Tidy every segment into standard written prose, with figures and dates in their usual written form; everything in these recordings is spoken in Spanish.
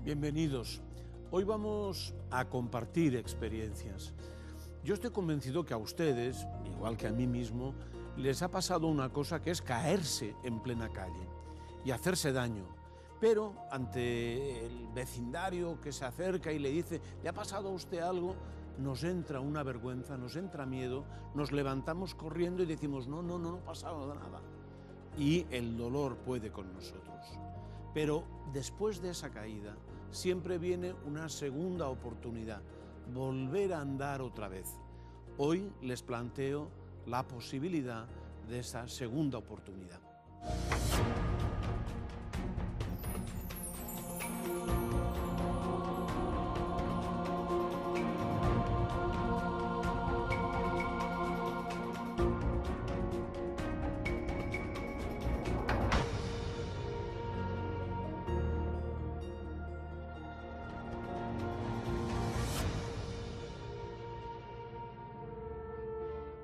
Bienvenidos. Hoy vamos a compartir experiencias. Yo estoy convencido que a ustedes, igual que a mí mismo, les ha pasado una cosa que es caerse en plena calle y hacerse daño. Pero ante el vecindario que se acerca y le dice, ¿le ha pasado a usted algo?, nos entra una vergüenza, nos entra miedo, nos levantamos corriendo y decimos, no ha pasado nada. Y el dolor puede con nosotros. Pero después de esa caída siempre viene una segunda oportunidad, volver a andar otra vez. Hoy les planteo la posibilidad de esa segunda oportunidad.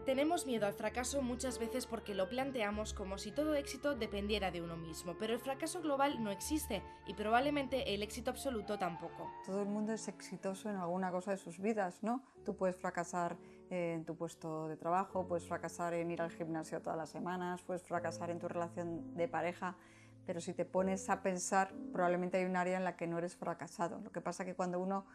Tenemos miedo al fracaso muchas veces porque lo planteamos como si todo éxito dependiera de uno mismo, pero el fracaso global no existe y probablemente el éxito absoluto tampoco. Todo el mundo es exitoso en alguna cosa de sus vidas, ¿no? Tú puedes fracasar en tu puesto de trabajo, puedes fracasar en ir al gimnasio todas las semanas, puedes fracasar en tu relación de pareja, pero si te pones a pensar, probablemente hay un área en la que no eres fracasado. Lo que pasa es que cuando uno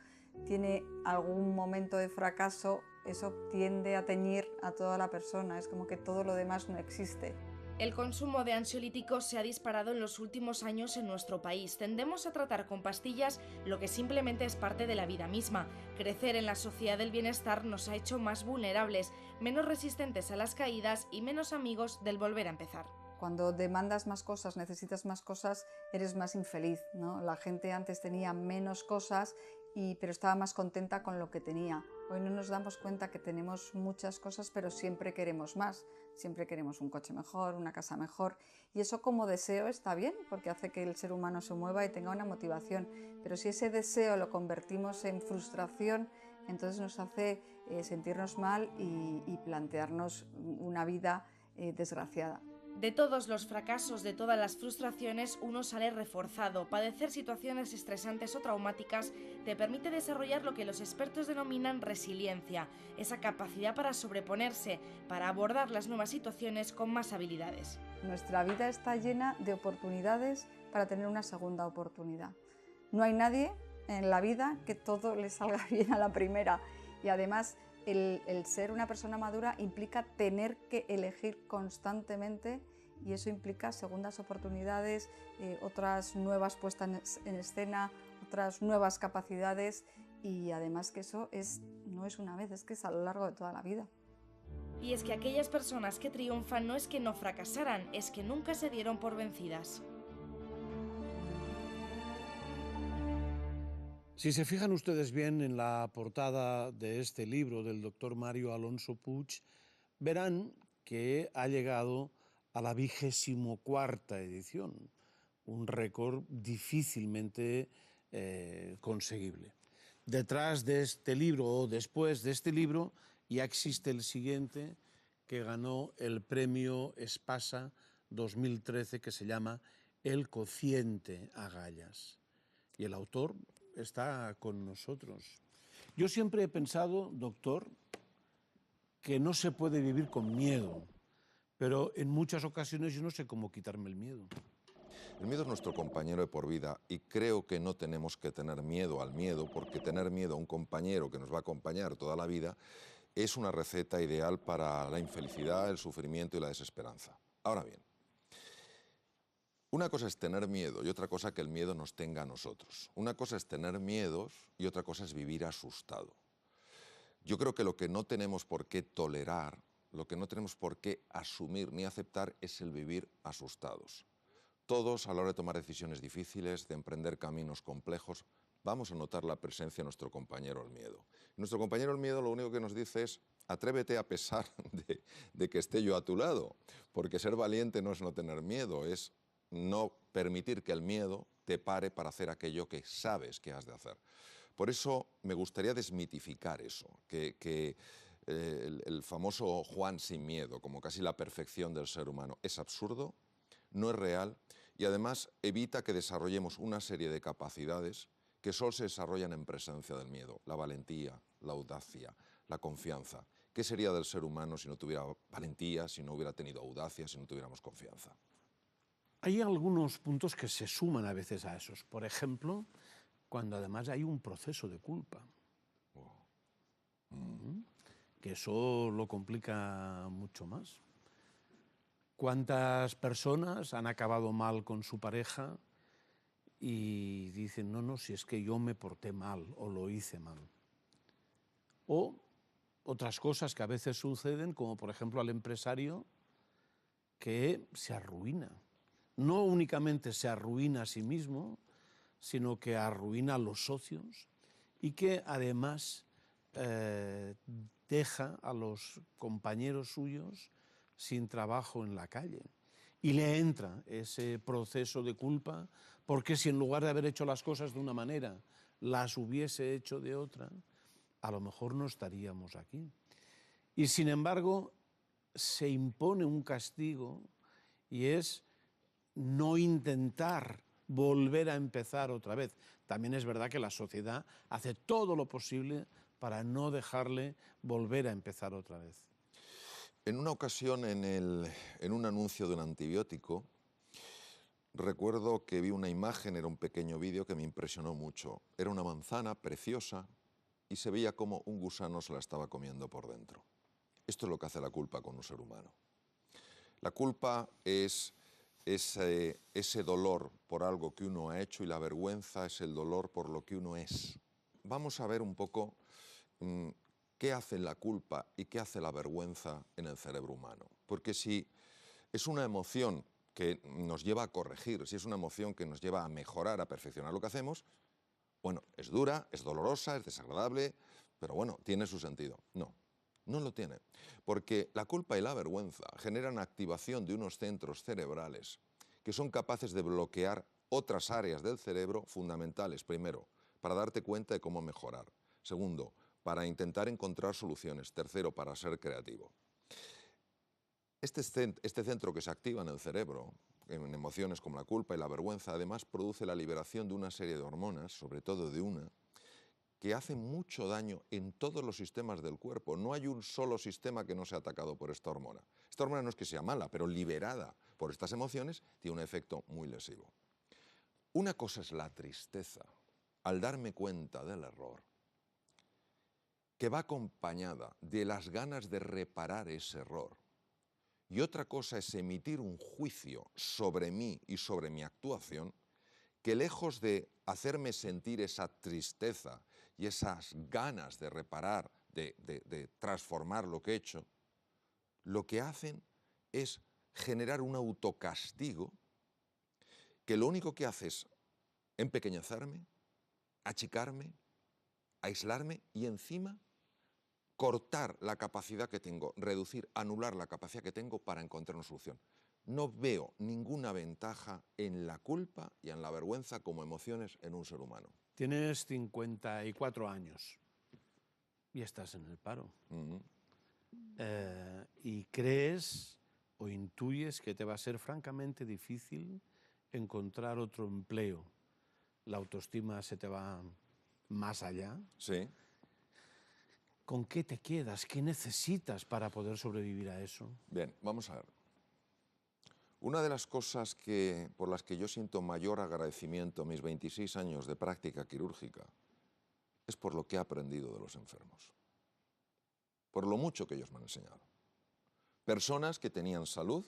tiene algún momento de fracaso, eso tiende a teñir a toda la persona, es como que todo lo demás no existe. El consumo de ansiolíticos se ha disparado en los últimos años en nuestro país. Tendemos a tratar con pastillas lo que simplemente es parte de la vida misma. Crecer en la sociedad del bienestar nos ha hecho más vulnerables, menos resistentes a las caídas y menos amigos del volver a empezar. Cuando demandas más cosas, necesitas más cosas, eres más infeliz, ¿no? La gente antes tenía menos cosas, pero estaba más contenta con lo que tenía. Hoy no nos damos cuenta que tenemos muchas cosas, pero siempre queremos más. Siempre queremos un coche mejor, una casa mejor. Y eso como deseo está bien, porque hace que el ser humano se mueva y tenga una motivación. Pero si ese deseo lo convertimos en frustración, entonces nos hace sentirnos mal y plantearnos una vida desgraciada. De todos los fracasos, de todas las frustraciones, uno sale reforzado. Padecer situaciones estresantes o traumáticas te permite desarrollar lo que los expertos denominan resiliencia, esa capacidad para sobreponerse, para abordar las nuevas situaciones con más habilidades. Nuestra vida está llena de oportunidades para tener una segunda oportunidad. No hay nadie en la vida que todo le salga bien a la primera y además el ser una persona madura implica tener que elegir constantemente y eso implica segundas oportunidades, otras nuevas puestas en escena, otras nuevas capacidades y además que eso no es una vez, es que es a lo largo de toda la vida. Y es que aquellas personas que triunfan no es que no fracasaran, es que nunca se dieron por vencidas. Si se fijan ustedes bien en la portada de este libro del doctor Mario Alonso Puig, verán que ha llegado a la 24ª edición, un récord difícilmente conseguible. Detrás de este libro o después de este libro ya existe el siguiente que ganó el premio Espasa 2013 que se llama El cociente Agallas. Y el autor está con nosotros. Yo siempre he pensado, doctor, que no se puede vivir con miedo, pero en muchas ocasiones yo no sé cómo quitarme el miedo. El miedo es nuestro compañero de por vida y creo que no tenemos que tener miedo al miedo, porque tener miedo a un compañero que nos va a acompañar toda la vida es una receta ideal para la infelicidad, el sufrimiento y la desesperanza. Ahora bien, una cosa es tener miedo y otra cosa que el miedo nos tenga a nosotros. Una cosa es tener miedos y otra cosa es vivir asustado. Yo creo que lo que no tenemos por qué tolerar, lo que no tenemos por qué asumir ni aceptar es el vivir asustados. Todos, a la hora de tomar decisiones difíciles, de emprender caminos complejos, vamos a notar la presencia de nuestro compañero el miedo. Nuestro compañero el miedo lo único que nos dice es atrévete a pesar de que esté yo a tu lado, porque ser valiente no es no tener miedo, es no permitir que el miedo te pare para hacer aquello que sabes que has de hacer. Por eso me gustaría desmitificar eso, que el famoso Juan sin miedo, como casi la perfección del ser humano, es absurdo, no es real y además evita que desarrollemos una serie de capacidades que solo se desarrollan en presencia del miedo. La valentía, la audacia, la confianza. ¿Qué sería del ser humano si no tuviera valentía, si no hubiera tenido audacia, si no tuviéramos confianza? Hay algunos puntos que se suman a veces a esos. Por ejemplo, cuando además hay un proceso de culpa. Que eso lo complica mucho más. ¿Cuántas personas han acabado mal con su pareja y dicen, no, si es que yo me porté mal o lo hice mal? O otras cosas que a veces suceden, como por ejemplo al empresario que se arruina. No únicamente se arruina a sí mismo, sino que arruina a los socios y que además deja a los compañeros suyos sin trabajo en la calle. Y le entra ese proceso de culpa, porque si en lugar de haber hecho las cosas de una manera, las hubiese hecho de otra, a lo mejor no estaríamos aquí. Y sin embargo, se impone un castigo y es no intentar volver a empezar otra vez. También es verdad que la sociedad hace todo lo posible para no dejarle volver a empezar otra vez. En una ocasión, en un anuncio de un antibiótico, recuerdo que vi una imagen, era un pequeño vídeo que me impresionó mucho. Era una manzana preciosa y se veía como un gusano se la estaba comiendo por dentro. Esto es lo que hace la culpa con un ser humano. La culpa es ese dolor por algo que uno ha hecho y la vergüenza es el dolor por lo que uno es. Vamos a ver un poco qué hace la culpa y qué hace la vergüenza en el cerebro humano. Porque si es una emoción que nos lleva a corregir, si es una emoción que nos lleva a mejorar, a perfeccionar lo que hacemos, bueno, es dura, es dolorosa, es desagradable, pero bueno, tiene su sentido. No, no lo tiene. Porque la culpa y la vergüenza generan activación de unos centros cerebrales que son capaces de bloquear otras áreas del cerebro fundamentales. Primero, para darte cuenta de cómo mejorar. Segundo, para intentar encontrar soluciones. Tercero, para ser creativo. Este centro que se activa en el cerebro, en emociones como la culpa y la vergüenza, además produce la liberación de una serie de hormonas, sobre todo de una, que hace mucho daño en todos los sistemas del cuerpo. No hay un solo sistema que no sea atacado por esta hormona. Esta hormona no es que sea mala, pero liberada por estas emociones tiene un efecto muy lesivo. Una cosa es la tristeza, al darme cuenta del error, que va acompañada de las ganas de reparar ese error. Y otra cosa es emitir un juicio sobre mí y sobre mi actuación, que lejos de hacerme sentir esa tristeza y esas ganas de reparar, de transformar lo que he hecho, lo que hacen es generar un autocastigo que lo único que hace es empequeñecerme, achicarme, aislarme y encima cortar la capacidad que tengo, reducir, anular la capacidad que tengo para encontrar una solución. No veo ninguna ventaja en la culpa y en la vergüenza como emociones en un ser humano. Tienes 54 años y estás en el paro. Y crees o intuyes que te va a ser francamente difícil encontrar otro empleo. La autoestima se te va más allá. Sí. ¿Con qué te quedas? ¿Qué necesitas para poder sobrevivir a eso? Bien, vamos a ver. Una de las cosas por las que yo siento mayor agradecimiento a mis 26 años de práctica quirúrgica es por lo que he aprendido de los enfermos, por lo mucho que ellos me han enseñado. Personas que tenían salud,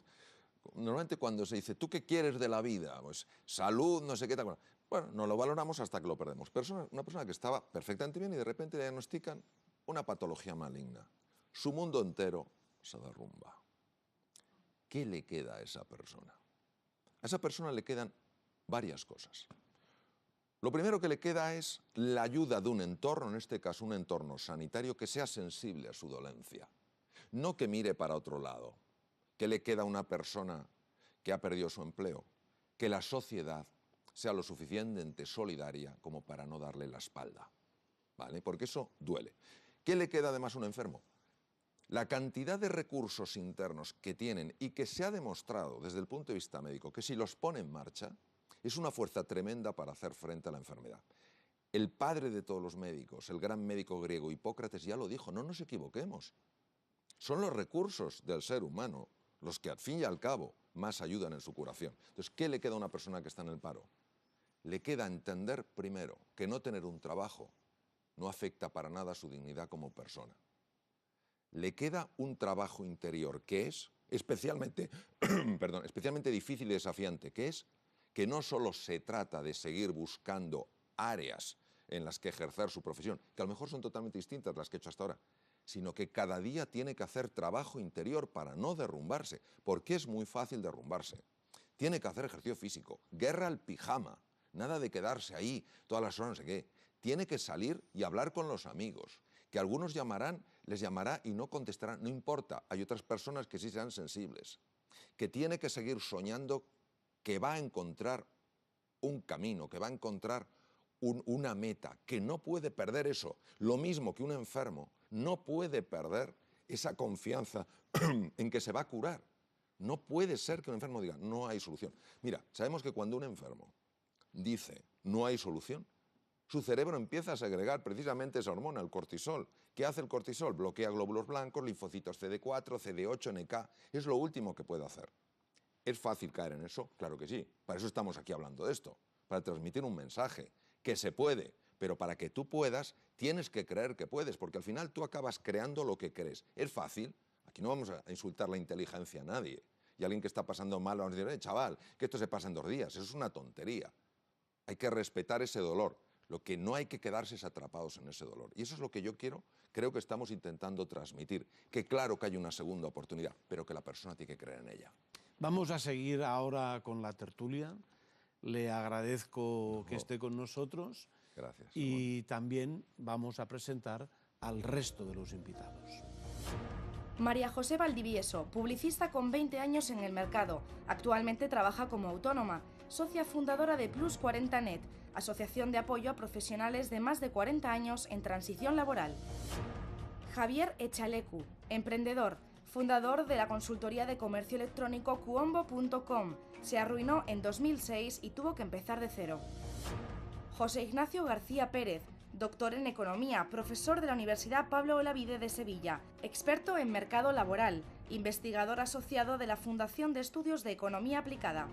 normalmente cuando se dice, ¿tú qué quieres de la vida? Pues salud, no sé qué tal. Bueno, no lo valoramos hasta que lo perdemos. Una persona que estaba perfectamente bien y de repente le diagnostican una patología maligna. Su mundo entero se derrumba. ¿Qué le queda a esa persona? A esa persona le quedan varias cosas. Lo primero que le queda es la ayuda de un entorno, en este caso un entorno sanitario, que sea sensible a su dolencia. No que mire para otro lado. ¿Qué le queda a una persona que ha perdido su empleo? Que la sociedad sea lo suficientemente solidaria como para no darle la espalda, ¿vale? Porque eso duele. ¿Qué le queda además a un enfermo? La cantidad de recursos internos que tienen y que se ha demostrado desde el punto de vista médico que si los pone en marcha es una fuerza tremenda para hacer frente a la enfermedad. El padre de todos los médicos, el gran médico griego Hipócrates, ya lo dijo, no nos equivoquemos. Son los recursos del ser humano los que al fin y al cabo más ayudan en su curación. Entonces, ¿qué le queda a una persona que está en el paro? Le queda entender primero que no tener un trabajo no afecta para nada su dignidad como persona. Le queda un trabajo interior que es especialmente, especialmente difícil y desafiante, que es que no solo se trata de seguir buscando áreas en las que ejercer su profesión, que a lo mejor son totalmente distintas las que he hecho hasta ahora, sino que cada día tiene que hacer trabajo interior para no derrumbarse, porque es muy fácil derrumbarse. Tiene que hacer ejercicio físico, guerra al pijama, nada de quedarse ahí todas las horas, no sé qué. Tiene que salir y hablar con los amigos, que algunos llamarán, les llamará y no contestarán, no importa, hay otras personas que sí serán sensibles, que tiene que seguir soñando que va a encontrar un camino, que va a encontrar una meta, que no puede perder eso. Lo mismo que un enfermo no puede perder esa confianza en que se va a curar. No puede ser que un enfermo diga, no hay solución. Mira, sabemos que cuando un enfermo dice, no hay solución, su cerebro empieza a segregar precisamente esa hormona, el cortisol. ¿Qué hace el cortisol? Bloquea glóbulos blancos, linfocitos CD4, CD8, NK. Es lo último que puede hacer. ¿Es fácil caer en eso? Claro que sí. Para eso estamos aquí hablando de esto, para transmitir un mensaje, que se puede, pero para que tú puedas, tienes que creer que puedes, porque al final tú acabas creando lo que crees. ¿Es fácil? Aquí no vamos a insultar la inteligencia a nadie. Y alguien que está pasando mal, vamos a decir, chaval, que esto se pasa en 2 días. Eso es una tontería. Hay que respetar ese dolor. Lo que no hay que quedarse es atrapados en ese dolor. Y eso es lo que yo creo que estamos intentando transmitir. Que claro que hay una segunda oportunidad, pero que la persona tiene que creer en ella. Vamos a seguir ahora con la tertulia. Le agradezco que esté con nosotros. Gracias. Y también vamos a presentar al resto de los invitados. María José Valdivieso, publicista con 20 años en el mercado. Actualmente trabaja como autónoma, socia fundadora de Plus 40net, asociación de apoyo a profesionales de más de 40 años en transición laboral. Javier Echalecu, emprendedor, fundador de la consultoría de comercio electrónico Cuombo.com. Se arruinó en 2006 y tuvo que empezar de cero. José Ignacio García Pérez, doctor en Economía, profesor de la Universidad Pablo Olavide de Sevilla, experto en mercado laboral, investigador asociado de la Fundación de Estudios de Economía Aplicada.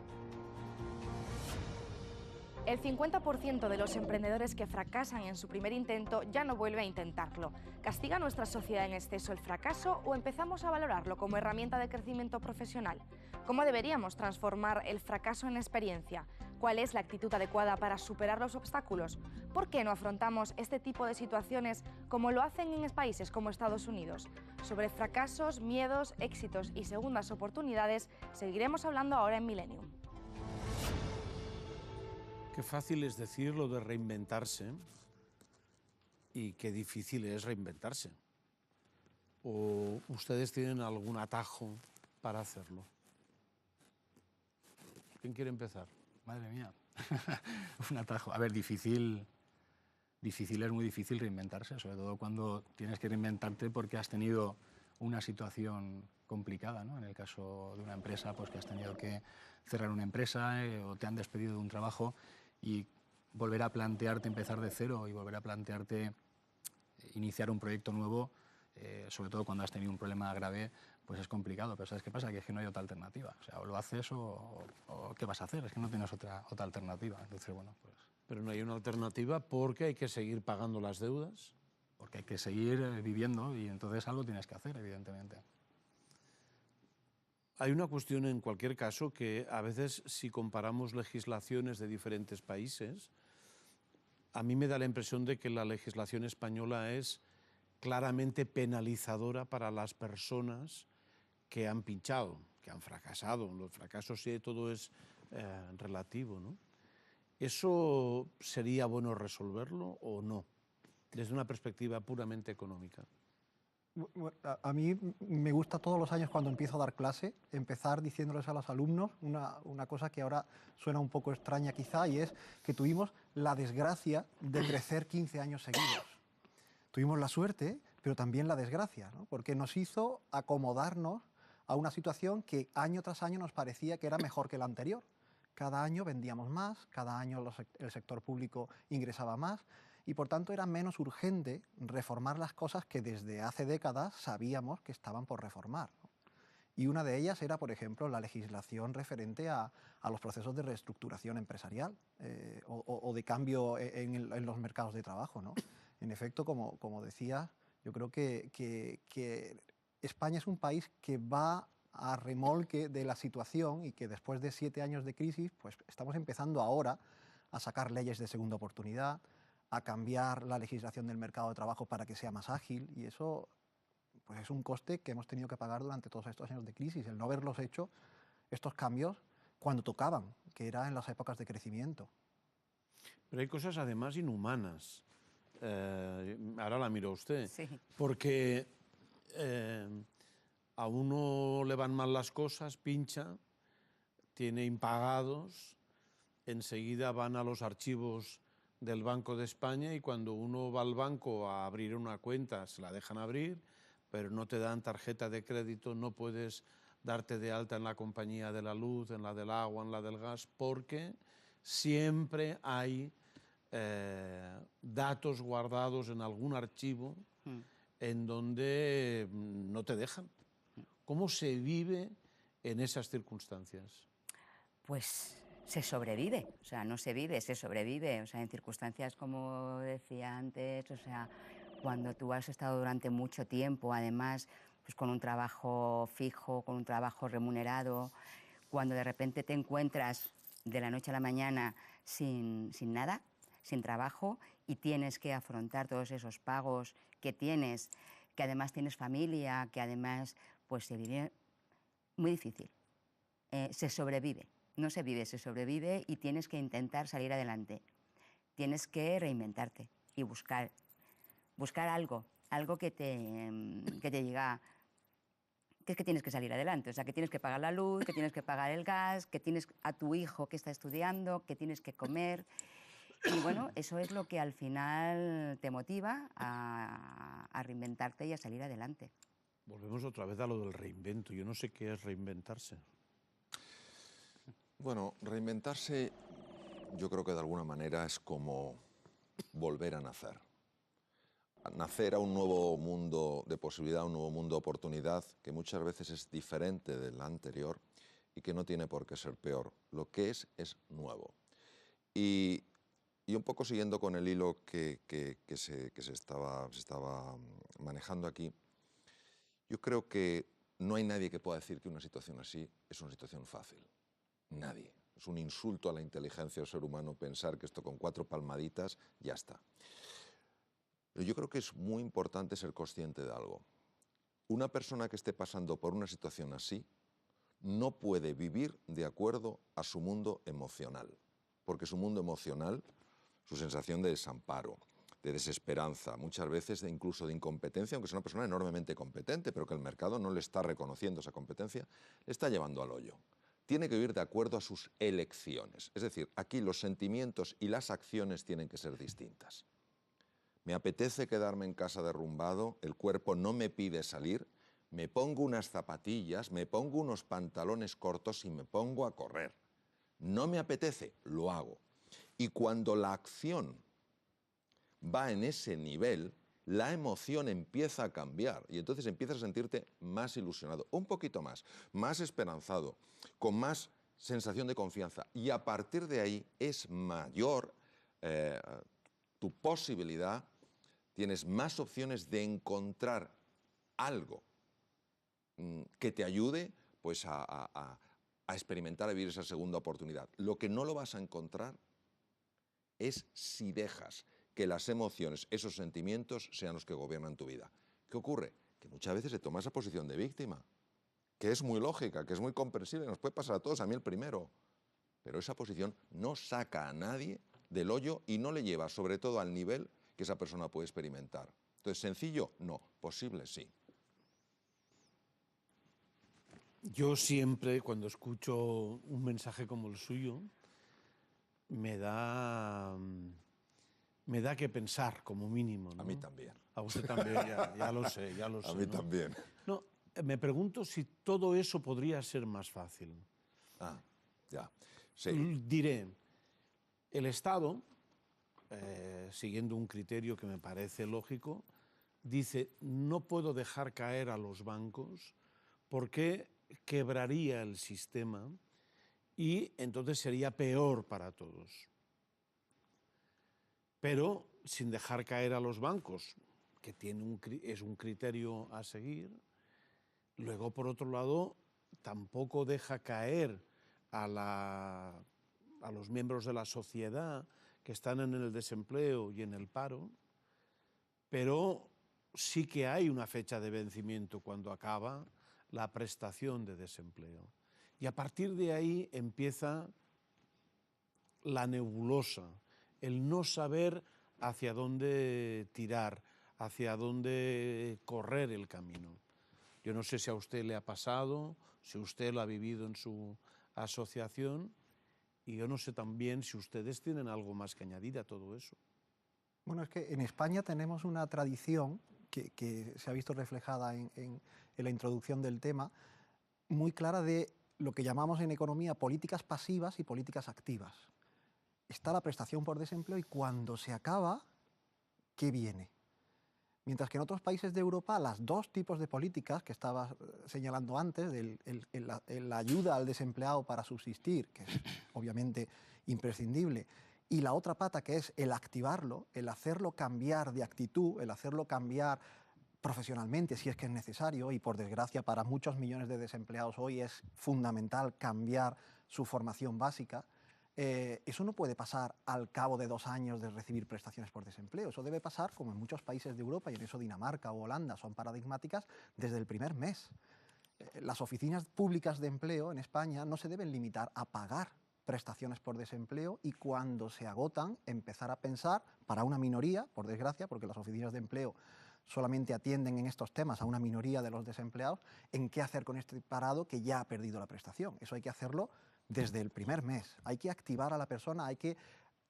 El 50% de los emprendedores que fracasan en su primer intento ya no vuelve a intentarlo. ¿Castiga nuestra sociedad en exceso el fracaso o empezamos a valorarlo como herramienta de crecimiento profesional? ¿Cómo deberíamos transformar el fracaso en experiencia? ¿Cuál es la actitud adecuada para superar los obstáculos? ¿Por qué no afrontamos este tipo de situaciones como lo hacen en países como Estados Unidos? Sobre fracasos, miedos, éxitos y segundas oportunidades seguiremos hablando ahora en Millennium. Qué fácil es decir lo de reinventarse y qué difícil es reinventarse. ¿O ustedes tienen algún atajo para hacerlo? ¿Quién quiere empezar? Madre mía, un atajo. A ver, difícil es muy difícil reinventarse, sobre todo cuando tienes que reinventarte porque has tenido una situación complicada, ¿no? En el caso de una empresa, pues que has tenido que cerrar una empresa o te han despedido de un trabajo y volver a plantearte empezar de cero y volver a plantearte iniciar un proyecto nuevo, sobre todo cuando has tenido un problema grave, pues es complicado. Pero ¿sabes qué pasa? Que es que no hay otra alternativa. O sea, o lo haces o ¿qué vas a hacer? Es que no tienes otra alternativa. Entonces, bueno, pues... Pero no hay una alternativa porque hay que seguir pagando las deudas. Porque hay que seguir viviendo y entonces algo tienes que hacer, evidentemente. Hay una cuestión en cualquier caso que a veces si comparamos legislaciones de diferentes países, a mí me da la impresión de que la legislación española es claramente penalizadora para las personas que han pinchado, que han fracasado. Los fracasos sí, todo es relativo, ¿no? ¿Eso sería bueno resolverlo o no, desde una perspectiva puramente económica? A mí me gusta todos los años cuando empiezo a dar clase, empezar diciéndoles a los alumnos una cosa que ahora suena un poco extraña quizá, y es que tuvimos la desgracia de crecer 15 años seguidos. Tuvimos la suerte, pero también la desgracia, ¿no? Porque nos hizo acomodarnos a una situación que año tras año nos parecía que era mejor que la anterior. Cada año vendíamos más, cada año el sector público ingresaba más y por tanto era menos urgente reformar las cosas que desde hace décadas sabíamos que estaban por reformar, ¿no? Y una de ellas era, por ejemplo, la legislación referente a los procesos de reestructuración empresarial o de cambio en los mercados de trabajo, ¿no? En efecto, como decía, yo creo que España es un país que va a remolque de la situación y que después de 7 años de crisis, pues estamos empezando ahora a sacar leyes de segunda oportunidad, a cambiar la legislación del mercado de trabajo para que sea más ágil, y eso pues es un coste que hemos tenido que pagar durante todos estos años de crisis, el no haberlos hecho estos cambios cuando tocaban, que era en las épocas de crecimiento. Pero hay cosas además inhumanas. Ahora la miro a usted. Sí. Porque a uno le van mal las cosas, pincha, tiene impagados, enseguida van a los archivos del Banco de España y cuando uno va al banco a abrir una cuenta se la dejan abrir, pero no te dan tarjeta de crédito, no puedes darte de alta en la compañía de la luz, en la del agua, en la del gas, porque siempre hay datos guardados en algún archivo en donde no te dejan. ¿Cómo se vive en esas circunstancias? Pues se sobrevive, o sea, no se vive, se sobrevive, o sea, en circunstancias como decía antes, o sea, cuando tú has estado durante mucho tiempo, además, pues con un trabajo fijo, con un trabajo remunerado, cuando de repente te encuentras de la noche a la mañana sin nada, sin trabajo, y tienes que afrontar todos esos pagos que tienes, que además tienes familia, que además pues se vive muy difícil. Se sobrevive, no se vive, se sobrevive y tienes que intentar salir adelante. Tienes que reinventarte y buscar algo que te diga que es que tienes que salir adelante, o sea, que tienes que pagar la luz, que tienes que pagar el gas, que tienes a tu hijo que está estudiando, que tienes que comer. Y bueno, eso es lo que al final te motiva a reinventarte y a salir adelante. Volvemos otra vez a lo del reinvento. Yo no sé qué es reinventarse. Bueno, reinventarse yo creo que de alguna manera es como volver a nacer. Nacer a un nuevo mundo de posibilidad, un nuevo mundo de oportunidad, que muchas veces es diferente del anterior y que no tiene por qué ser peor. Lo que es nuevo. Y un poco siguiendo con el hilo que se estaba manejando aquí, yo creo que no hay nadie que pueda decir que una situación así es una situación fácil. Nadie. Es un insulto a la inteligencia del ser humano pensar que esto con 4 palmaditas ya está. Pero yo creo que es muy importante ser consciente de algo. Una persona que esté pasando por una situación así no puede vivir de acuerdo a su mundo emocional, porque su mundo emocional, su sensación de desamparo, de desesperanza, muchas veces incluso de incompetencia, aunque sea una persona enormemente competente, pero que el mercado no le está reconociendo esa competencia, le está llevando al hoyo. Tiene que vivir de acuerdo a sus elecciones. Es decir, aquí los sentimientos y las acciones tienen que ser distintas. Me apetece quedarme en casa derrumbado, el cuerpo no me pide salir, me pongo unas zapatillas, me pongo unos pantalones cortos y me pongo a correr. No me apetece, lo hago. Y cuando la acción va en ese nivel, la emoción empieza a cambiar y entonces empiezas a sentirte más ilusionado, un poquito más esperanzado, con más sensación de confianza. Y a partir de ahí es mayor tu posibilidad, tienes más opciones de encontrar algo que te ayude pues, a experimentar, a vivir esa segunda oportunidad. Lo que no lo vas a encontrar es si dejas que las emociones, esos sentimientos, sean los que gobiernan tu vida. ¿Qué ocurre? Que muchas veces se toma esa posición de víctima, que es muy lógica, que es muy comprensible, nos puede pasar a todos, a mí el primero. Pero esa posición no saca a nadie del hoyo y no le lleva, sobre todo, al nivel que esa persona puede experimentar. Entonces, ¿sencillo? No. ¿Posible? Sí. Yo siempre, cuando escucho un mensaje como el suyo, me da que pensar, como mínimo, ¿no? A mí también. A usted también, ya lo sé, ya lo sé. A mí ¿no? también. No, me pregunto si todo eso podría ser más fácil. Ah, ya. Sí. Diré, el Estado, siguiendo un criterio que me parece lógico, dice, no puedo dejar caer a los bancos porque quebraría el sistema y entonces sería peor para todos. Pero sin dejar caer a los bancos, que es un criterio a seguir, luego, por otro lado, tampoco deja caer a los miembros de la sociedad que están en el desempleo y en el paro, pero sí que hay una fecha de vencimiento cuando acaba la prestación de desempleo. Y a partir de ahí empieza la nebulosa, el no saber hacia dónde tirar, hacia dónde correr el camino. Yo no sé si a usted le ha pasado, si usted lo ha vivido en su asociación, y yo no sé también si ustedes tienen algo más que añadir a todo eso. Bueno, es que en España tenemos una tradición que se ha visto reflejada en la introducción del tema, muy clara de lo que llamamos en economía políticas pasivas y políticas activas. Está la prestación por desempleo y cuando se acaba, ¿qué viene? Mientras que en otros países de Europa, las dos tipos de políticas que estaba señalando antes, la ayuda al desempleado para subsistir, que es obviamente imprescindible, y la otra pata que es el activarlo, el hacerlo cambiar de actitud, el hacerlo cambiar profesionalmente si es que es necesario, y por desgracia para muchos millones de desempleados hoy es fundamental cambiar su formación básica. Eso no puede pasar al cabo de 2 años de recibir prestaciones por desempleo. Eso debe pasar, como en muchos países de Europa, y en eso Dinamarca o Holanda son paradigmáticas, desde el primer mes. Las oficinas públicas de empleo en España no se deben limitar a pagar prestaciones por desempleo y cuando se agotan empezar a pensar, para una minoría, por desgracia, porque las oficinas de empleo solamente atienden en estos temas a una minoría de los desempleados, en qué hacer con este parado que ya ha perdido la prestación. Eso hay que hacerlo desde el primer mes. Hay que activar a la persona, hay que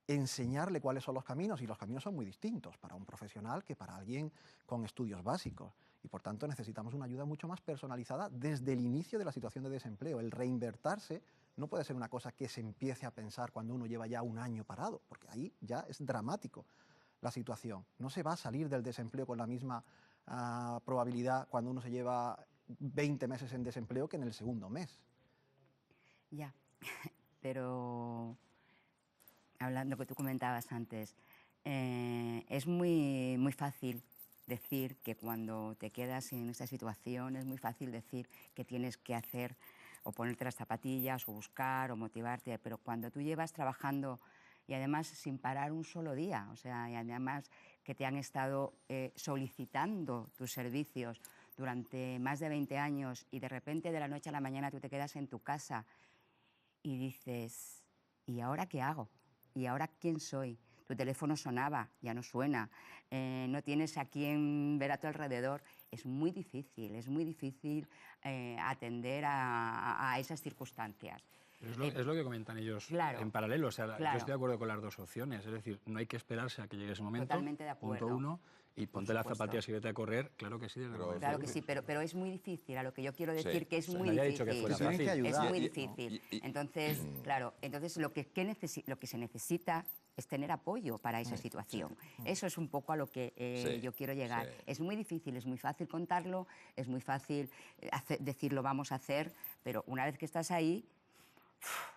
enseñarle cuáles son los caminos, y los caminos son muy distintos para un profesional que para alguien con estudios básicos. Y por tanto necesitamos una ayuda mucho más personalizada desde el inicio de la situación de desempleo. El reinvertirse no puede ser una cosa que se empiece a pensar cuando uno lleva ya 1 año parado, porque ahí ya es dramático la situación. No se va a salir del desempleo con la misma probabilidad cuando uno se lleva 20 meses en desempleo que en el segundo mes. Ya, pero hablando de lo que tú comentabas antes, es muy fácil decir que cuando te quedas en esta situación, es muy fácil decir que tienes que hacer o ponerte las zapatillas o buscar o motivarte, pero cuando tú llevas trabajando y además sin parar un solo día, o sea, y además que te han estado solicitando tus servicios durante más de 20 años y de repente de la noche a la mañana tú te quedas en tu casa y dices, ¿y ahora qué hago? ¿Y ahora quién soy? Tu teléfono sonaba, ya no suena, no tienes a quién ver a tu alrededor. Es muy difícil atender a esas circunstancias. Es lo que comentan ellos claro, en paralelo. O sea, claro. Yo estoy de acuerdo con las dos opciones. Es decir, no hay que esperarse a que llegue ese momento. Totalmente de acuerdo. Punto uno. Y ponte las zapatillas y vete a correr. Claro que sí, desde el momento Claro uno. que sí, pero es muy difícil. A lo que yo quiero decir que es muy Nadie ha difícil. dicho que fuera Tienen que fácil. ayudar. Es muy difícil. Entonces, claro, entonces lo que se necesita es tener apoyo para esa situación. Eso es un poco a lo que yo quiero llegar. Sí. Es muy difícil, es muy fácil contarlo, es muy fácil decirlo vamos a hacer, pero una vez que estás ahí,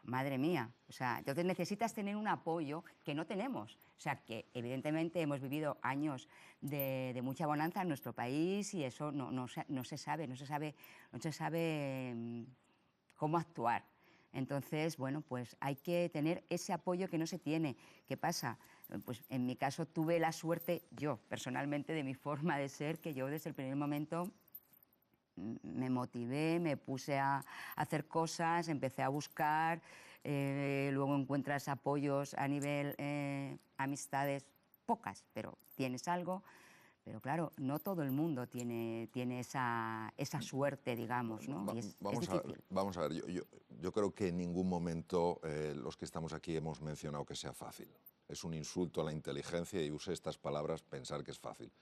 madre mía, o sea, entonces necesitas tener un apoyo que no tenemos. O sea, que evidentemente hemos vivido años de mucha bonanza en nuestro país y eso no se sabe cómo actuar. Entonces, bueno, pues hay que tener ese apoyo que no se tiene. ¿Qué pasa? Pues en mi caso tuve la suerte, yo personalmente, de mi forma de ser, que yo desde el primer momento me motivé, me puse a hacer cosas, empecé a buscar, luego encuentras apoyos a nivel amistades, pocas, pero tienes algo. Pero claro, no todo el mundo tiene esa suerte, digamos, ¿no? Y es difícil. Vamos a ver, yo creo que en ningún momento los que estamos aquí hemos mencionado que sea fácil. Es un insulto a la inteligencia y use estas palabras pensar que es fácil.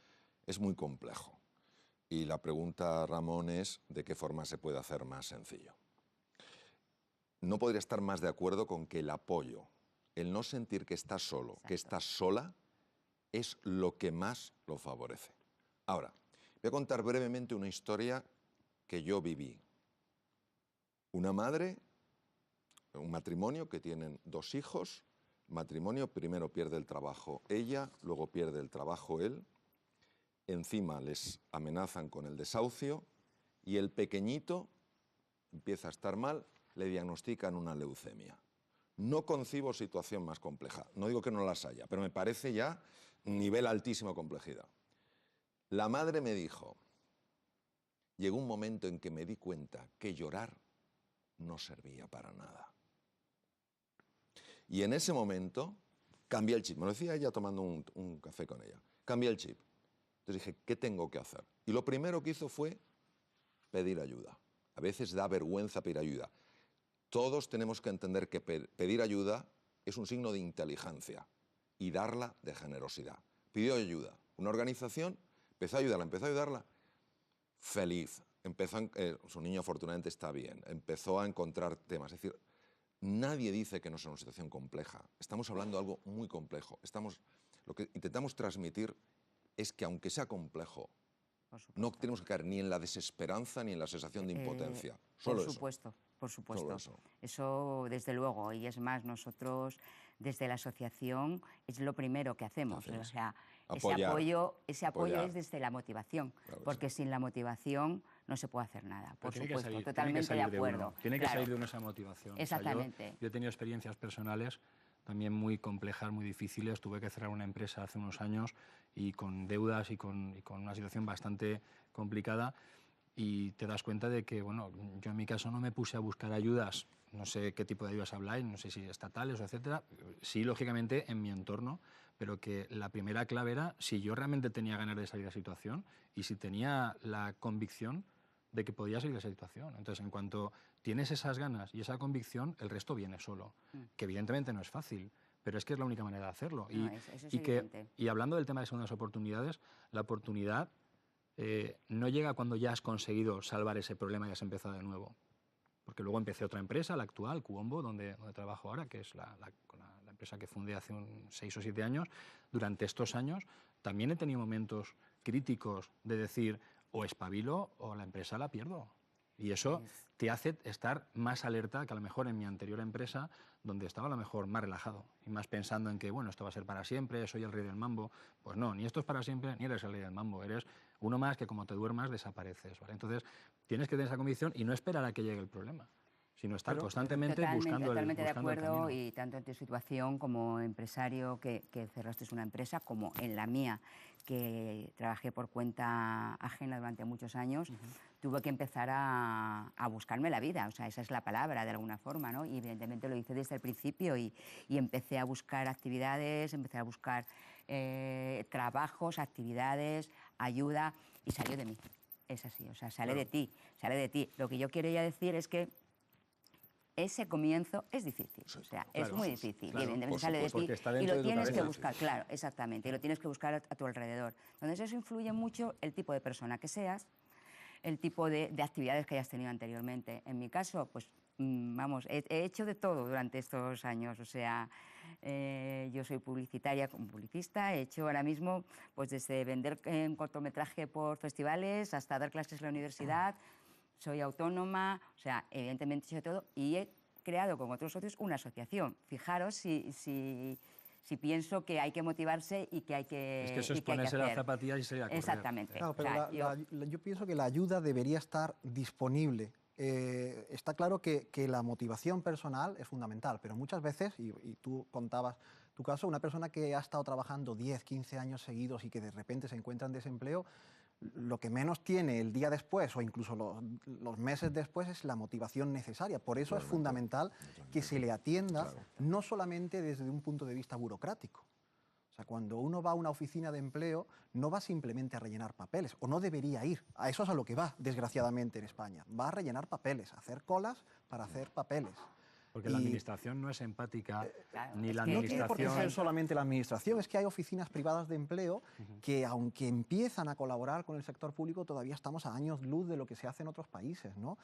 Es muy complejo. Y la pregunta, Ramón, es ¿de qué forma se puede hacer más sencillo? no podría estar más de acuerdo con que el apoyo, el no sentir que estás solo, que estás sola, es lo que más lo favorece. Ahora, voy a contar brevemente una historia que yo viví. Una madre, un matrimonio que tienen 2 hijos. El matrimonio primero pierde el trabajo ella, luego pierde el trabajo él. Encima les amenazan con el desahucio y el pequeñito empieza a estar mal, le diagnostican una leucemia. No concibo situación más compleja. No digo que no las haya, pero me parece ya un nivel altísimo de complejidad. La madre me dijo, llegó un momento en que me di cuenta que llorar no servía para nada. Y en ese momento cambié el chip. Me lo decía ella tomando un café con ella. Cambié el chip. Entonces dije, ¿qué tengo que hacer? Y lo primero que hizo fue pedir ayuda. A veces da vergüenza pedir ayuda. Todos tenemos que entender que pedir ayuda es un signo de inteligencia y darla de generosidad. Pidió ayuda. Una organización empezó a ayudarla. Feliz. Su niño afortunadamente está bien. Empezó a encontrar temas. Es decir, nadie dice que no es una situación compleja. Estamos hablando de algo muy complejo. Lo que intentamos transmitir es que aunque sea complejo, no tenemos que caer ni en la desesperanza ni en la sensación de impotencia. Solo por supuesto, eso. Por supuesto. Solo eso. Eso desde luego. Y es más, nosotros desde la asociación es lo primero que hacemos. O sea, ese apoyo es desde la motivación. Claro, porque sin la motivación no se puede hacer nada. Por supuesto, totalmente de tiene que acuerdo. Tiene que salir de uno esa motivación. Exactamente. O sea, yo he tenido experiencias personales también muy complejas, muy difíciles. Tuve que cerrar una empresa hace unos años y con deudas y con una situación bastante complicada. Y te das cuenta de que, bueno, yo en mi caso no me puse a buscar ayudas, no sé qué tipo de ayudas habláis, no sé si estatales o etcétera, sí, lógicamente, en mi entorno, pero que la primera clave era si yo realmente tenía ganas de salir de la situación y si tenía la convicción de que podía salir de esa situación. Entonces, en cuanto tienes esas ganas y esa convicción, el resto viene solo, que evidentemente no es fácil, pero es que es la única manera de hacerlo. No, eso es evidente. Y hablando del tema de segundas oportunidades, la oportunidad no llega cuando ya has conseguido salvar ese problema y has empezado de nuevo. Porque luego empecé otra empresa, la actual, Cuombo, donde trabajo ahora, que es la empresa que fundé hace 6 o 7 años. Durante estos años también he tenido momentos críticos de decir o espabilo o la empresa la pierdo. Y eso te hace estar más alerta que a lo mejor en mi anterior empresa, donde estaba a lo mejor más relajado y más pensando en que, bueno, esto va a ser para siempre, soy el rey del mambo. Pues no, ni esto es para siempre, ni eres el rey del mambo. Eres uno más que como te duermas desapareces, ¿vale? Entonces, tienes que tener esa convicción y no esperar a que llegue el problema, sino estar constantemente buscando el camino. Totalmente de acuerdo, y tanto en tu situación como empresario que cerraste una empresa, como en la mía, que trabajé por cuenta ajena durante muchos años, tuve que empezar a buscarme la vida, o sea, esa es la palabra de alguna forma, ¿no? Y evidentemente lo hice desde el principio y empecé a buscar actividades, empecé a buscar trabajos, actividades, ayuda, y salió de mí. Es así, o sea, sale de ti, sale de ti. Lo que yo quería decir es que ese comienzo es difícil, o sea, es muy difícil, y evidentemente sale de ti y lo tienes que buscar, claro, exactamente, y lo tienes que buscar a tu alrededor. Entonces eso influye mucho el tipo de persona que seas, el tipo de actividades que hayas tenido anteriormente. En mi caso, pues, vamos, he hecho de todo durante estos años, o sea, yo soy publicitaria como publicista, he hecho ahora mismo, pues desde vender un cortometraje por festivales hasta dar clases en la universidad. Soy autónoma, o sea, evidentemente he hecho todo y he creado con otros socios una asociación. Fijaros si pienso que hay que motivarse y que hay que Es que eso es ponerse las zapatillas y salir a correr. Exactamente. Claro, pero O sea, yo pienso que la ayuda debería estar disponible. Está claro que la motivación personal es fundamental, pero muchas veces, y tú contabas tu caso, una persona que ha estado trabajando 10, 15 años seguidos y que de repente se encuentra en desempleo, lo que menos tiene el día después o incluso los meses después es la motivación necesaria. Por eso es fundamental que se le atienda no solamente desde un punto de vista burocrático. O sea, cuando uno va a una oficina de empleo no va simplemente a rellenar papeles, o no debería ir. A eso es a lo que va, desgraciadamente, en España. Va a rellenar papeles, a hacer colas para hacer papeles. Porque la administración no es empática, ni es la que- No tiene por qué ser administración... solamente la administración, es que hay oficinas privadas de empleo que, aunque empiezan a colaborar con el sector público, todavía estamos a años luz de lo que se hace en otros países, ¿no?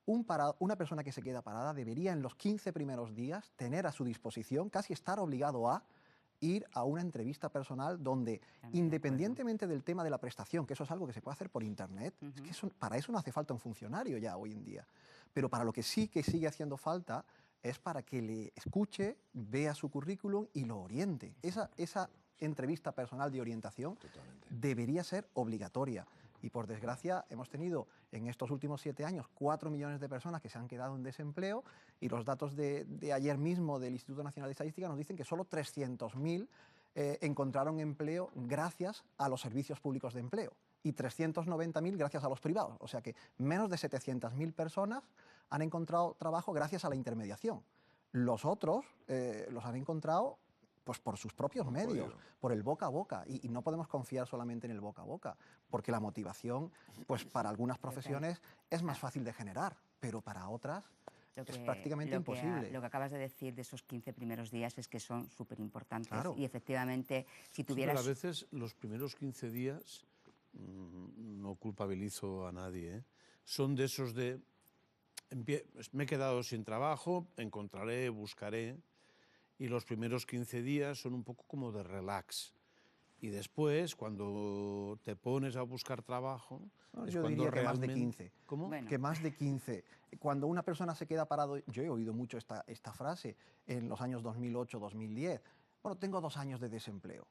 Una persona que se queda parada debería en los 15 primeros días tener a su disposición, casi estar obligado a ir a una entrevista personal donde, independientemente del tema de la prestación, que eso es algo que se puede hacer por internet, es que para eso no hace falta un funcionario ya hoy en día, pero para lo que sí que sigue haciendo falta es para que le escuche, vea su currículum y lo oriente. Esa entrevista personal de orientación debería ser obligatoria. Y por desgracia hemos tenido en estos últimos 7 años 4 millones de personas que se han quedado en desempleo, y los datos de ayer mismo del Instituto Nacional de Estadística nos dicen que solo 300.000 encontraron empleo gracias a los servicios públicos de empleo y 390.000 gracias a los privados. O sea que menos de 700.000 personas han encontrado trabajo gracias a la intermediación. Los otros los han encontrado pues por sus propios medios, por el boca a boca, y no podemos confiar solamente en el boca a boca, porque la motivación, pues para algunas profesiones es más fácil de generar, pero para otras es prácticamente imposible. Lo que acabas de decir de esos 15 primeros días es que son súper importantes. Claro. Y efectivamente, si Sí, pero tuvieras... a veces los primeros 15 días, no culpabilizo a nadie, son de esos de, me he quedado sin trabajo, encontraré, buscaré, y los primeros 15 días son un poco como de relax. Y después, cuando te pones a buscar trabajo, es Yo cuando diría que más de realmente... 15. ¿Cómo? Bueno. Que más de 15. Cuando una persona se queda parado, yo he oído mucho esta frase en los años 2008, 2010. Bueno, tengo 2 años de desempleo.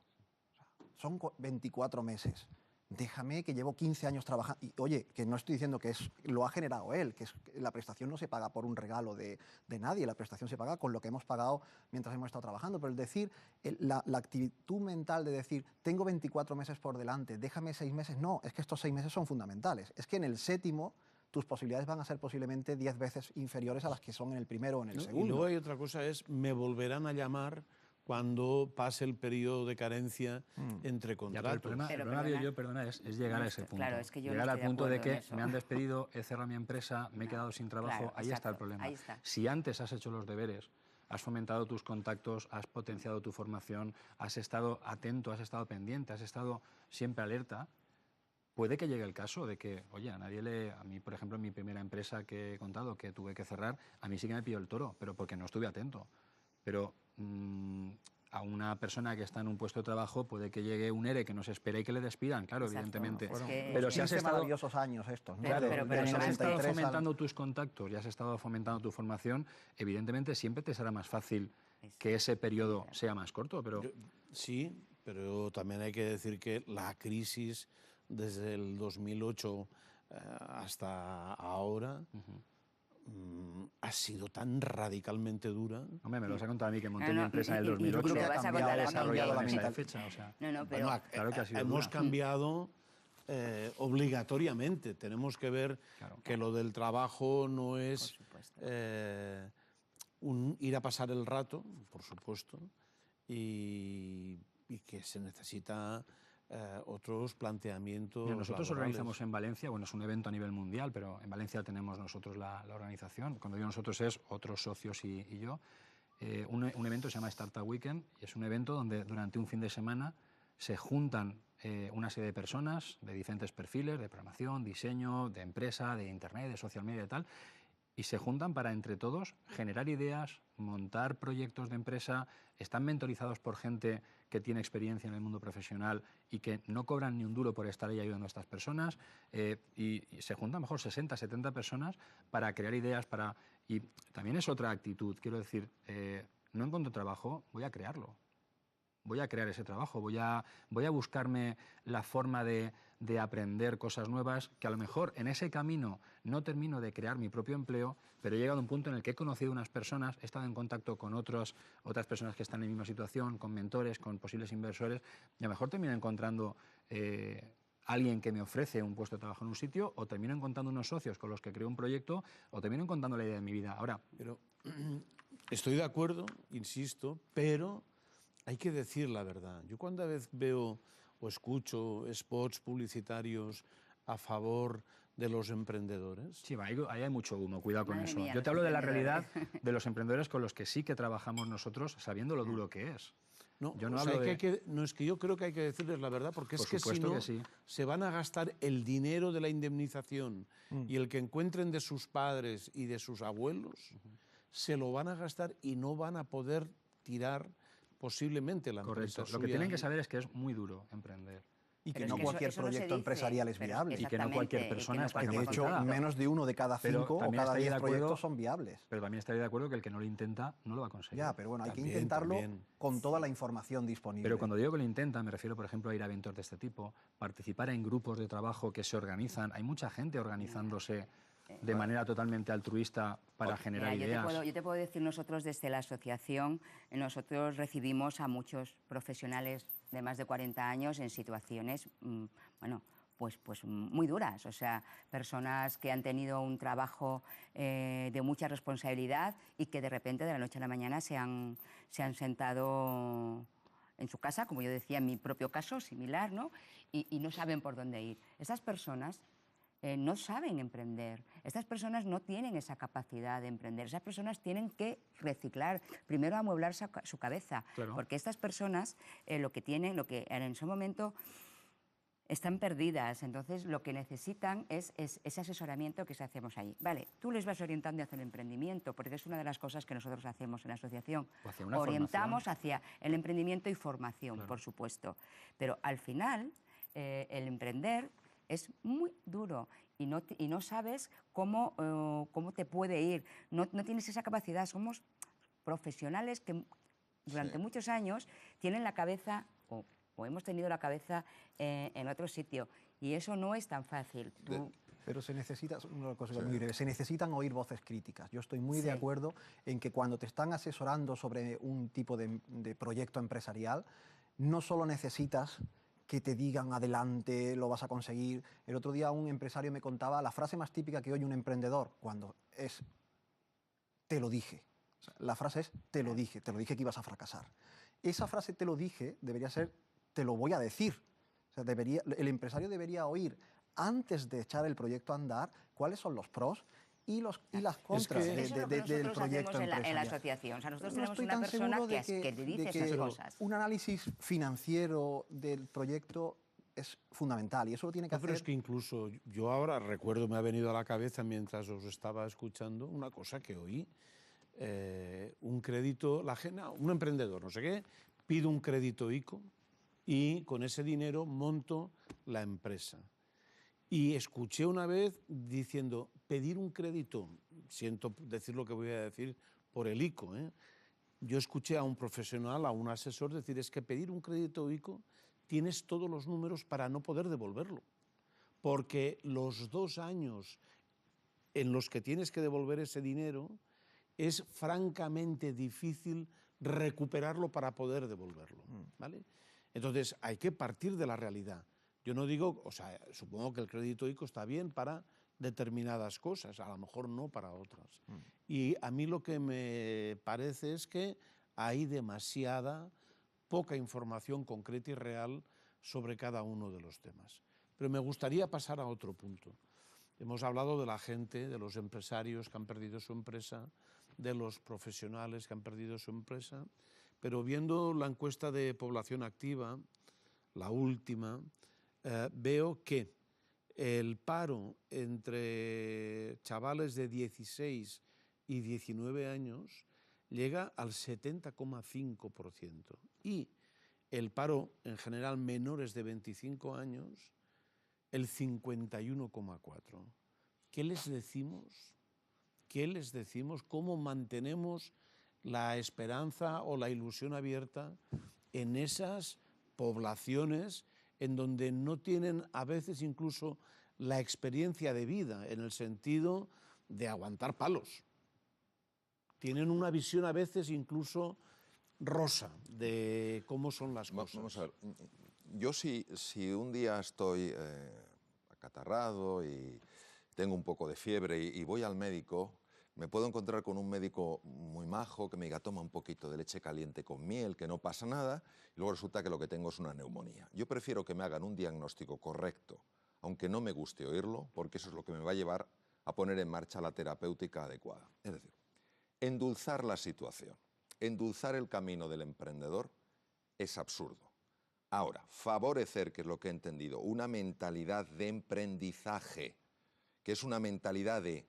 Son 24 meses. Déjame que llevo 15 años trabajando. Y oye, que no estoy diciendo que lo ha generado él, que la prestación no se paga por un regalo de nadie, la prestación se paga con lo que hemos pagado mientras hemos estado trabajando. Pero es decir, la actitud mental de decir, tengo 24 meses por delante, déjame 6 meses. No, es que estos 6 meses son fundamentales. Es que en el 7º tus posibilidades van a ser posiblemente 10 veces inferiores a las que son en el primero o en el segundo. Y luego hay otra cosa, me volverán a llamar cuando pase el periodo de carencia entre contratos. Ya, pero el problema es llegar a ese punto. Claro, es que yo llegar no al estoy de punto de acuerdo en que eso. me han despedido, he cerrado mi empresa, me he quedado sin trabajo, Claro, ahí está exacto, el problema. ahí está. Si antes has hecho los deberes, has fomentado tus contactos, has potenciado tu formación, has estado atento, has estado pendiente, has estado siempre alerta, puede que llegue el caso de que, oye, a mí, por ejemplo, en mi primera empresa que he contado, que tuve que cerrar, a mí sí que me pilló el toro, pero porque no estuve atento. Pero a una persona que está en un puesto de trabajo puede que llegue un ERE que no se espera y que le despidan, claro, Exacto. evidentemente. Es que- Pero si has 15 estado... maravillosos años estos, ¿no? Claro, Pero pero si has además- estado 93 al- fomentando tus contactos y has estado fomentando tu formación, evidentemente siempre te será más fácil que ese periodo sea más corto. Pero Sí, pero también hay que decir que la crisis desde el 2008 hasta ahora ha sido tan radicalmente dura. hombre, me lo has contado a mí que monté No, mi no, empresa en el y- y- y 2008. me lo vas a contar a mí. desarrollado en esa mental- fecha, o sea, No, no, pero... Bueno, claro que ha sido hemos dura. cambiado obligatoriamente. Tenemos que ver Claro. que lo del trabajo no es supuesto. ir a pasar el rato, por supuesto, y que se necesita otros planteamientos. Mira, nosotros laborales. organizamos en Valencia, bueno, es un evento a nivel mundial, pero en Valencia tenemos nosotros la organización. Cuando digo nosotros es otros socios y yo. Un evento se llama Startup Weekend y es un evento donde durante un fin de semana se juntan una serie de personas de diferentes perfiles, de programación, diseño, de empresa, de internet, de social media y tal, y se juntan para entre todos generar ideas, montar proyectos de empresa, están mentorizados por gente que tiene experiencia en el mundo profesional y que no cobran ni un duro por estar ahí ayudando a estas personas, y se juntan mejor 60, 70 personas para crear ideas, y también es otra actitud, quiero decir, no encuentro trabajo, voy a crearlo. Voy a crear ese trabajo, voy a buscarme la forma de aprender cosas nuevas, que a lo mejor en ese camino no termino de crear mi propio empleo, pero he llegado a un punto en el que he conocido unas personas, he estado en contacto con otras personas que están en la misma situación, con mentores, con posibles inversores, y a lo mejor termino encontrando alguien que me ofrece un puesto de trabajo en un sitio, o termino encontrando unos socios con los que creo un proyecto, o termino encontrando la idea de mi vida. Ahora, Pero estoy de acuerdo, insisto, pero hay que decir la verdad. Yo cuando a veces veo o escucho spots publicitarios a favor de los emprendedores? Sí, ahí hay mucho humo, cuidado con Madre eso. mía, Yo te los hablo de la realidad emprendedores. de los emprendedores con los que sí que trabajamos nosotros, sabiendo lo duro que es. No, Yo no o sea, hablo de... no, es que yo creo que hay que decirles la verdad, porque es Por que si supuesto no, que sí. se van a gastar el dinero de la indemnización y el que encuentren de sus padres y de sus abuelos, se lo van a gastar y no van a poder tirar posiblemente la empresa Correcto. Lo que suya. tienen que saber es que es muy duro emprender. Y que Pero es no que cualquier eso no se proyecto dice, empresarial es pero viable. Y que no cualquier exactamente, persona y que no está Que de cualquier hecho, capacitada. menos de uno de cada Pero 5 o también cada estaría 10 de acuerdo- proyectos son viables. Pero también estaría de acuerdo que el que no lo intenta no lo va a conseguir. Ya, pero bueno, hay que También, intentarlo también. con toda la información disponible. Pero cuando digo que lo intenta, me refiero, por ejemplo, a ir a eventos de este tipo, participar en grupos de trabajo que se organizan. Hay mucha gente organizándose de manera totalmente altruista para generar Mira, ideas. yo te puedo decir, nosotros desde la asociación, nosotros recibimos a muchos profesionales de más de 40 años en situaciones, bueno, pues muy duras, o sea, personas que han tenido un trabajo de mucha responsabilidad y que de repente de la noche a la mañana se han sentado en su casa, como yo decía en mi propio caso, similar, ¿no? Y no saben por dónde ir. Esas personas no saben emprender. Estas personas no tienen esa capacidad de emprender. Esas personas tienen que reciclar, primero amueblar su cabeza, Claro. porque estas personas lo que en ese momento están perdidas, entonces lo que necesitan es ese asesoramiento que hacemos ahí. Vale, tú les vas orientando hacia el emprendimiento, porque es una de las cosas que nosotros hacemos en la asociación. O hacia una Orientamos formación. hacia el emprendimiento y formación, Claro. por supuesto. Pero al final, el emprender es muy duro y no sabes cómo te puede ir. No tienes esa capacidad. Somos profesionales que durante muchos años tienen la cabeza o hemos tenido la cabeza en otro sitio. Y eso no es tan fácil. Pero se necesita, una cosa muy breve, se necesitan oír voces críticas. Yo estoy muy de acuerdo en que cuando te están asesorando sobre un tipo de proyecto empresarial, no solo necesitas que te digan adelante, lo vas a conseguir. El otro día un empresario me contaba la frase más típica que oye un emprendedor cuando es te lo dije. O sea, la frase es te lo dije que ibas a fracasar. Esa frase te lo dije debería ser te lo voy a decir. O sea, el empresario debería oír antes de echar el proyecto a andar cuáles son los pros y las contras Eso es lo que del nosotros proyecto hacemos en la empresarial. asociación. O sea, nosotros No tenemos estoy una tan persona seguro que te dice de que esas cosas. un análisis financiero del proyecto es fundamental y eso lo tiene que No, pero hacer. es que incluso yo ahora recuerdo, me ha venido a la cabeza mientras os estaba escuchando una cosa que oí. Un crédito, un emprendedor, no sé qué, pido un crédito ICO y con ese dinero monto la empresa. Y escuché una vez diciendo, pedir un crédito, siento decir lo que voy a decir por el ICO, ¿eh? Yo escuché a un profesional, a un asesor decir, es que pedir un crédito ICO tienes todos los números para no poder devolverlo, porque los 2 años en los que tienes que devolver ese dinero es francamente difícil recuperarlo para poder devolverlo, ¿vale? Entonces hay que partir de la realidad. Yo no digo, o sea, supongo que el crédito ICO está bien para determinadas cosas, a lo mejor no para otras. Y a mí lo que me parece es que hay demasiada poca información concreta y real sobre cada uno de los temas. Pero me gustaría pasar a otro punto. Hemos hablado de la gente, de los empresarios que han perdido su empresa, de los profesionales que han perdido su empresa, pero viendo la encuesta de población activa, la última, veo que el paro entre chavales de 16 y 19 años llega al 70,5% y el paro en general menores de 25 años el 51,4%. ¿Qué les decimos? ¿Qué les decimos? ¿Cómo mantenemos la esperanza o la ilusión abierta en esas poblaciones en donde no tienen a veces incluso la experiencia de vida en el sentido de aguantar palos? Tienen una visión a veces incluso rosa de cómo son las cosas. Vamos a ver, yo si un día estoy acatarrado y tengo un poco de fiebre y voy al médico, me puedo encontrar con un médico muy majo que me diga toma un poquito de leche caliente con miel, que no pasa nada, y luego resulta que lo que tengo es una neumonía. Yo prefiero que me hagan un diagnóstico correcto aunque no me guste oírlo, porque eso es lo que me va a llevar a poner en marcha la terapéutica adecuada. Es decir, endulzar la situación, endulzar el camino del emprendedor es absurdo. Ahora, favorecer, que es lo que he entendido, una mentalidad de emprendizaje, que es una mentalidad de,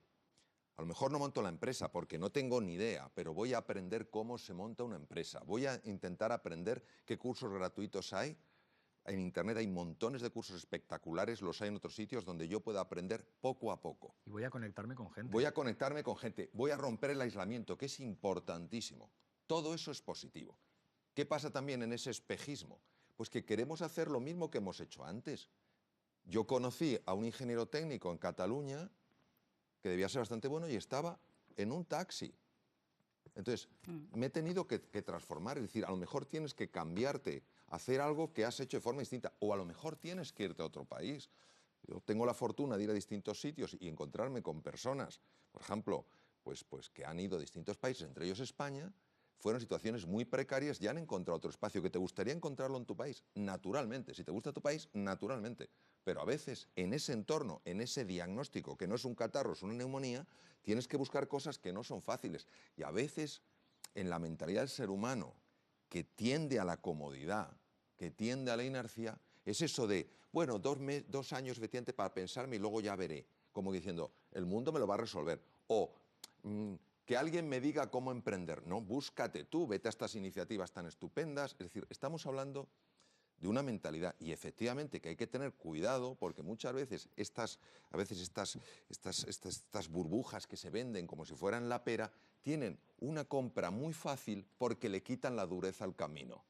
a lo mejor no monto la empresa porque no tengo ni idea, pero voy a aprender cómo se monta una empresa, voy a intentar aprender qué cursos gratuitos hay. En Internet hay montones de cursos espectaculares, los hay en otros sitios donde yo puedo aprender poco a poco. Y voy a conectarme con gente. Voy a conectarme con gente, voy a romper el aislamiento, que es importantísimo. Todo eso es positivo. ¿Qué pasa también en ese espejismo? Pues que queremos hacer lo mismo que hemos hecho antes. Yo conocí a un ingeniero técnico en Cataluña que debía ser bastante bueno y estaba en un taxi. Entonces, me he tenido que transformar, es decir, a lo mejor tienes que cambiarte, hacer algo que has hecho de forma distinta, o a lo mejor tienes que irte a otro país. Yo tengo la fortuna de ir a distintos sitios y encontrarme con personas, por ejemplo, pues que han ido a distintos países, entre ellos España, fueron situaciones muy precarias y han encontrado otro espacio que te gustaría encontrarlo en tu país, naturalmente. Si te gusta tu país, naturalmente. Pero a veces, en ese entorno, en ese diagnóstico, que no es un catarro, es una neumonía, tienes que buscar cosas que no son fáciles. Y a veces, en la mentalidad del ser humano, que tiende a la comodidad, que tiende a la inercia, es eso de, bueno, 2 años efectivamente para pensarme y luego ya veré. Como diciendo, el mundo me lo va a resolver. O que alguien me diga cómo emprender. No, búscate tú, vete a estas iniciativas tan estupendas. Es decir, estamos hablando de una mentalidad y efectivamente que hay que tener cuidado porque muchas veces estas burbujas que se venden como si fueran la pera tienen una compra muy fácil porque le quitan la dureza al camino.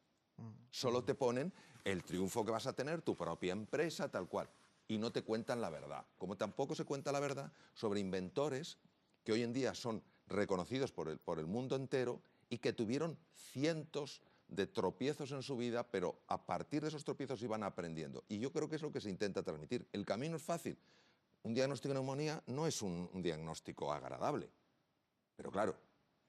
Solo te ponen el triunfo que vas a tener, tu propia empresa, tal cual, y no te cuentan la verdad. Como tampoco se cuenta la verdad sobre inventores que hoy en día son reconocidos por el mundo entero y que tuvieron cientos de tropiezos en su vida, pero a partir de esos tropiezos iban aprendiendo. Y yo creo que es lo que se intenta transmitir. El camino es fácil. Un diagnóstico de neumonía no es un diagnóstico agradable, pero claro,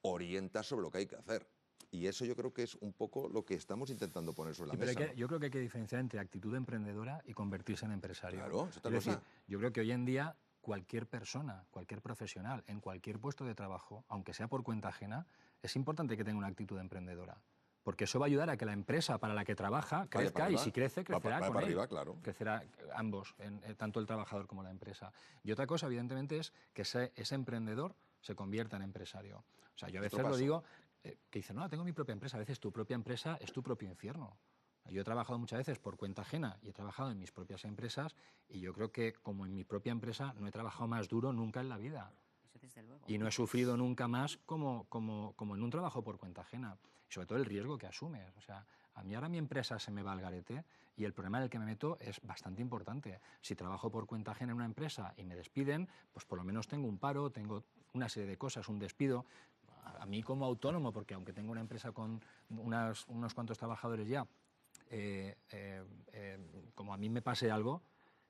orienta sobre lo que hay que hacer. Y eso yo creo que es un poco lo que estamos intentando poner sobre la mesa. Yo creo que hay que diferenciar entre actitud emprendedora y convertirse en empresario. Claro, es otra cosa. Decir, yo creo que hoy en día cualquier persona, cualquier profesional, en cualquier puesto de trabajo, aunque sea por cuenta ajena, es importante que tenga una actitud emprendedora. Porque eso va a ayudar a que la empresa para la que trabaja crezca y si crece, crecerá con él. Arriba, claro. Crecerá ambos, tanto el trabajador como la empresa. Y otra cosa, evidentemente, es que ese emprendedor se convierta en empresario. O sea, yo a veces lo digo, que dicen, no, tengo mi propia empresa. A veces tu propia empresa es tu propio infierno. Yo he trabajado muchas veces por cuenta ajena y he trabajado en mis propias empresas y yo creo que como en mi propia empresa no he trabajado más duro nunca en la vida. Eso desde luego. Y no he sufrido nunca más como en un trabajo por cuenta ajena. Y sobre todo el riesgo que asumes. O sea, a mí ahora mi empresa se me va al garete y el problema en el que me meto es bastante importante. Si trabajo por cuenta ajena en una empresa y me despiden, pues por lo menos tengo un paro, tengo una serie de cosas, un despido. A mí como autónomo, porque aunque tengo una empresa con unos cuantos trabajadores ya, como a mí me pase algo,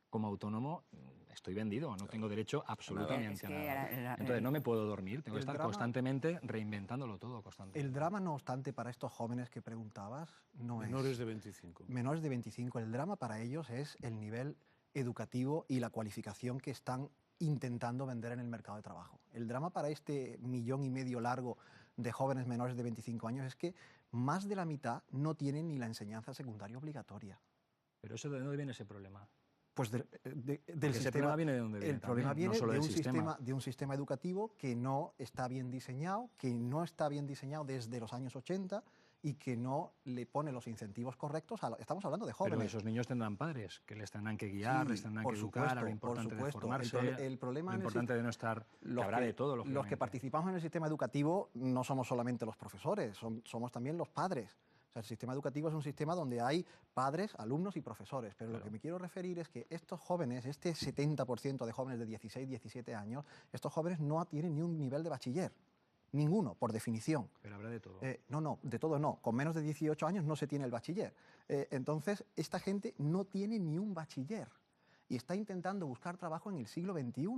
como autónomo estoy vendido, no tengo derecho absolutamente a nada. Entonces no me puedo dormir, tengo que estar constantemente reinventándolo todo. El drama, no obstante, para estos jóvenes que preguntabas, no es... Menores de 25. Menores de 25. El drama para ellos es el nivel educativo y la cualificación que están intentando vender en el mercado de trabajo. El drama para este 1,5 millones largo de jóvenes menores de 25 años es que más de la mitad no tienen ni la enseñanza secundaria obligatoria. ¿Pero eso de dónde viene ese problema? Pues del sistema. ¿Problema viene de dónde viene? El problema también, viene no de un sistema educativo que no está bien diseñado, desde los años 80 y que no le pone los incentivos correctos. Estamos hablando de jóvenes. Pero esos niños tendrán padres que les tendrán que guiar, les tendrán que educar, a lo importante de formarse, el problema lo importante de no estar... habrá de todo, los que participamos en el sistema educativo no somos solamente los profesores, somos también los padres. O sea, el sistema educativo es un sistema donde hay padres, alumnos y profesores, pero lo que me quiero referir es que estos jóvenes, este 70% de jóvenes de 16, 17 años, estos jóvenes no tienen ni un nivel de bachiller. Ninguno, por definición. Pero habrá de todo. No, de todo no. Con menos de 18 años no se tiene el bachiller. Entonces, esta gente no tiene ni un bachiller y está intentando buscar trabajo en el siglo XXI.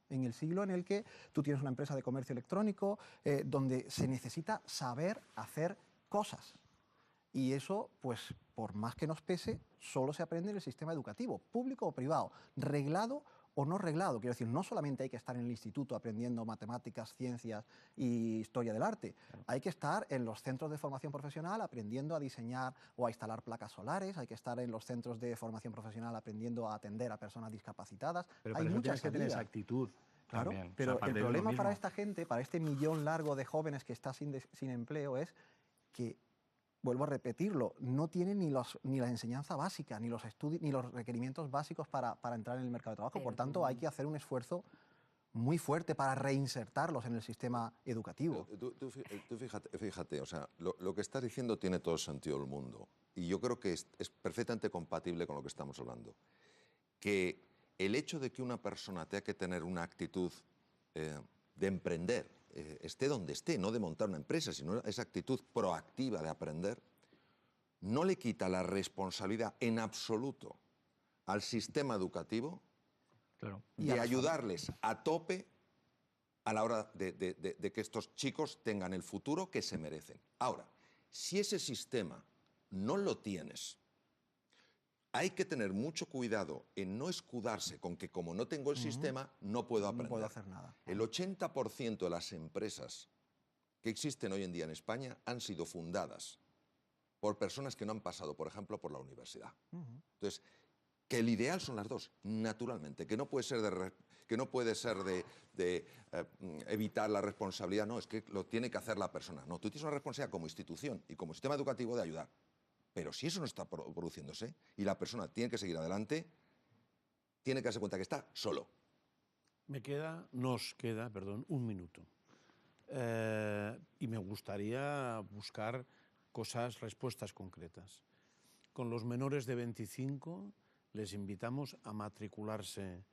En el siglo en el que tú tienes una empresa de comercio electrónico, donde se necesita saber hacer cosas. Y eso, pues, por más que nos pese, solo se aprende en el sistema educativo, público o privado, reglado o no reglado. Quiero decir, no solamente hay que estar en el instituto aprendiendo matemáticas, ciencias y historia del arte. Claro. Hay que estar en los centros de formación profesional aprendiendo a diseñar o a instalar placas solares. Hay que estar en los centros de formación profesional aprendiendo a atender a personas discapacitadas. Pero hay muchas tienes que tener esa actitud. Claro, también. pero o sea, el problema para esta gente, para este millón largo de jóvenes que está sin empleo, es que, vuelvo a repetirlo, no tienen ni la enseñanza básica, ni los estudios, ni los requerimientos básicos para entrar en el mercado de trabajo. Por tanto, hay que hacer un esfuerzo muy fuerte para reinsertarlos en el sistema educativo. Tú fíjate, o sea, lo que estás diciendo tiene todo el sentido del mundo. Y yo creo que es perfectamente compatible con lo que estamos hablando. Que el hecho de que una persona tenga que tener una actitud de emprender, esté donde esté, no de montar una empresa, sino esa actitud proactiva de aprender, no le quita la responsabilidad en absoluto al sistema educativo de ayudarles a tope a la hora de que estos chicos tengan el futuro que se merecen. Ahora, si ese sistema no lo tienes, hay que tener mucho cuidado en no escudarse con que como no tengo el sistema, no puedo aprender. No puedo hacer nada. El 80% de las empresas que existen hoy en día en España han sido fundadas por personas que no han pasado, por ejemplo, por la universidad. Entonces, que el ideal son las dos, naturalmente, que no puede ser de evitar la responsabilidad, no, es que lo tiene que hacer la persona. No, tú tienes una responsabilidad como institución y como sistema educativo de ayudar. Pero si eso no está produciéndose y la persona tiene que seguir adelante, tiene que darse cuenta que está solo. Nos queda, un minuto. Y me gustaría buscar respuestas concretas. Con los menores de 25 les invitamos a matricularse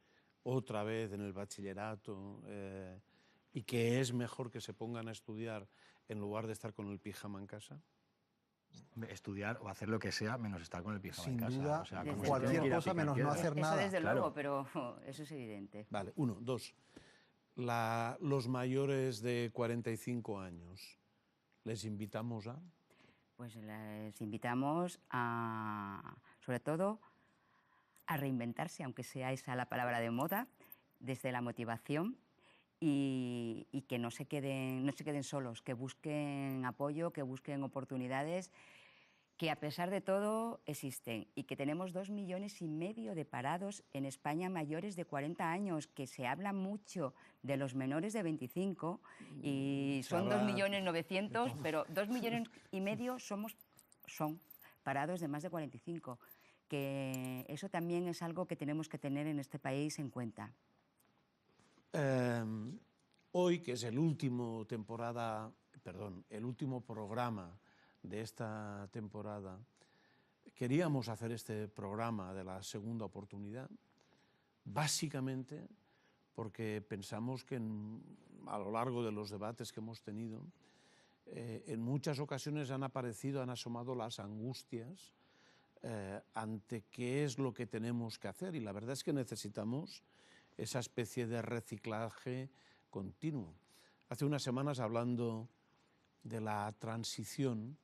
otra vez en el bachillerato y que es mejor que se pongan a estudiar en lugar de estar con el pijama en casa. Estudiar o hacer lo que sea menos estar con el pijama Sin en casa. duda, o sea, cualquier cosa menos no hacer nada. Eso desde claro. luego, pero eso es evidente. Vale, 1, 2. Los mayores de 45 años, ¿les invitamos a? Pues les invitamos a, sobre todo, a reinventarse, aunque sea esa la palabra de moda, desde la motivación y que no se queden solos, que busquen apoyo, que busquen oportunidades, que a pesar de todo existen y que tenemos 2,5 millones de parados en España mayores de 40 años, que se habla mucho de los menores de 25 y son 2.900.000, pero 2,5 millones son parados de más de 45, que eso también es algo que tenemos que tener en este país en cuenta. Hoy, que es el último programa de esta temporada, queríamos hacer este programa de la segunda oportunidad, básicamente porque pensamos que a lo largo de los debates que hemos tenido, en muchas ocasiones han asomado las angustias ante qué es lo que tenemos que hacer, y la verdad es que necesitamos esa especie de reciclaje continuo. Hace unas semanas, hablando de la transición,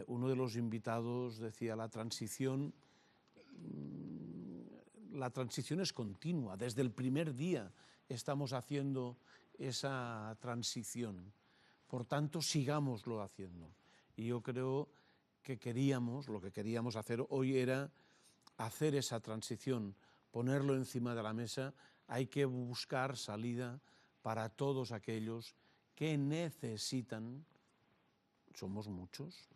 uno de los invitados decía, la transición es continua, desde el primer día estamos haciendo esa transición, por tanto sigámoslo haciendo. Y yo creo que lo que queríamos hacer hoy era hacer esa transición, ponerlo encima de la mesa. Hay que buscar salida para todos aquellos que necesitan, somos muchos,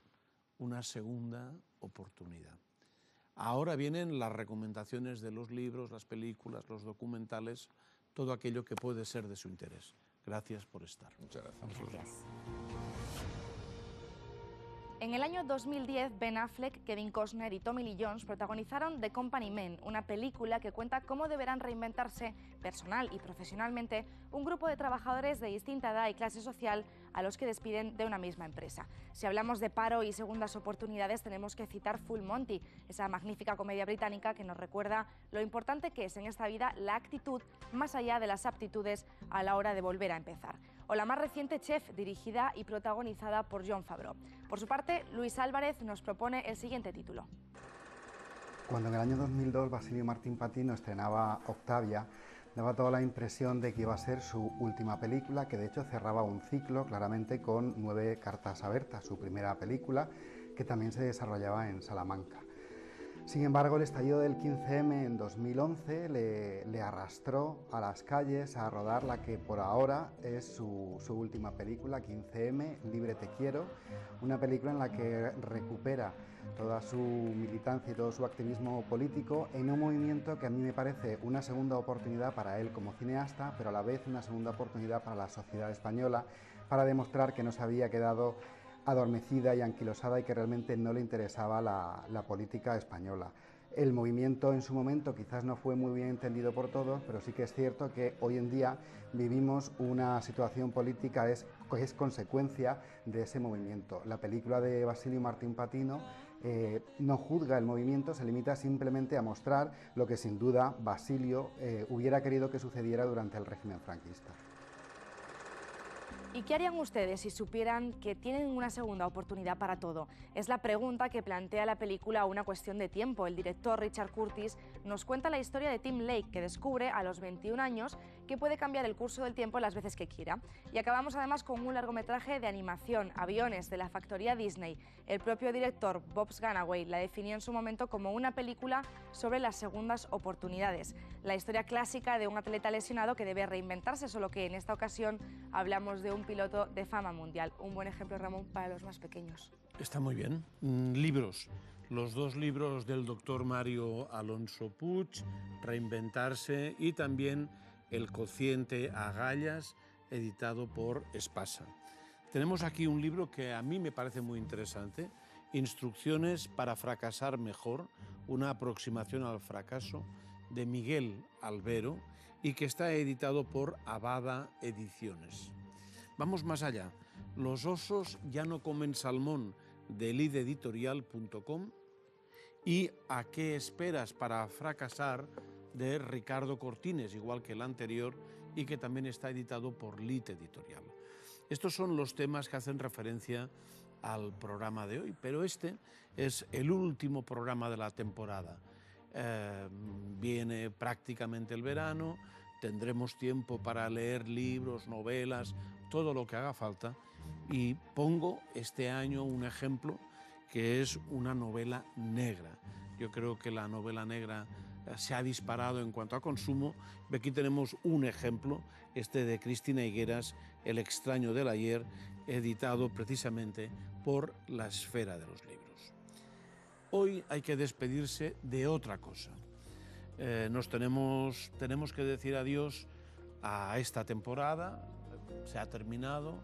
una segunda oportunidad. Ahora vienen las recomendaciones de los libros, las películas, los documentales, todo aquello que puede ser de su interés. Gracias por estar. Muchas gracias. Gracias. En el año 2010, Ben Affleck, Kevin Costner y Tommy Lee Jones protagonizaron The Company Men, una película que cuenta cómo deberán reinventarse personal y profesionalmente un grupo de trabajadores de distinta edad y clase social a los que despiden de una misma empresa. Si hablamos de paro y segundas oportunidades, tenemos que citar Full Monty, esa magnífica comedia británica que nos recuerda lo importante que es en esta vida la actitud más allá de las aptitudes a la hora de volver a empezar. O la más reciente Chef, dirigida y protagonizada por Jon Favreau. Por su parte, Luis Álvarez nos propone el siguiente título. Cuando en el año 2002 Basilio Martín Patino estrenaba Octavia, daba toda la impresión de que iba a ser su última película, que de hecho cerraba un ciclo claramente con 9 cartas abiertas, su primera película, que también se desarrollaba en Salamanca. Sin embargo, el estallido del 15M en 2011 le arrastró a las calles a rodar la que por ahora es su última película, 15M, Libre te quiero, una película en la que recupera toda su militancia y todo su activismo político en un movimiento que a mí me parece una segunda oportunidad para él como cineasta, pero a la vez una segunda oportunidad para la sociedad española para demostrar que no se había quedado adormecida y anquilosada y que realmente no le interesaba la política española. El movimiento en su momento quizás no fue muy bien entendido por todos, pero sí que es cierto que hoy en día vivimos una situación política que es consecuencia de ese movimiento. La película de Basilio Martín Patino no juzga el movimiento, se limita simplemente a mostrar lo que sin duda Basilio hubiera querido que sucediera durante el régimen franquista. ¿Y qué harían ustedes si supieran que tienen una segunda oportunidad para todo? Es la pregunta que plantea la película Una cuestión de tiempo. El director Richard Curtis nos cuenta la historia de Tim Lake, que descubre a los 21 años que puede cambiar el curso del tiempo las veces que quiera. Y acabamos además con un largometraje de animación, Aviones, de la factoría Disney. El propio director Bob Ganaway la definió en su momento como una película sobre las segundas oportunidades. La historia clásica de un atleta lesionado que debe reinventarse, solo que en esta ocasión hablamos de un piloto de fama mundial. Un buen ejemplo, Ramón, para los más pequeños. Está muy bien. Libros. Los 2 libros del doctor Mario Alonso Puig, Reinventarse, y también El cociente Agallas, editado por Espasa. Tenemos aquí un libro que a mí me parece muy interesante, Instrucciones para fracasar mejor, una aproximación al fracaso, de Miguel Albero, y que está editado por Abada Ediciones. Vamos más allá. Los osos ya no comen salmón, de lideditorial.com, y ¿A qué esperas para fracasar?, de Ricardo Cortines, igual que el anterior, y que también está editado por Lid Editorial. Estos son los temas que hacen referencia al programa de hoy, pero este es el último programa de la temporada. Viene prácticamente el verano, tendremos tiempo para leer libros, novelas, todo lo que haga falta, y pongo este año un ejemplo que es una novela negra. Yo creo que la novela negra se ha disparado en cuanto a consumo. Aquí tenemos un ejemplo, este de Cristina Higueras, El extraño del ayer, editado precisamente por La Esfera de los Libros. Hoy hay que despedirse de otra cosa. Tenemos que decir adiós a esta temporada, se ha terminado,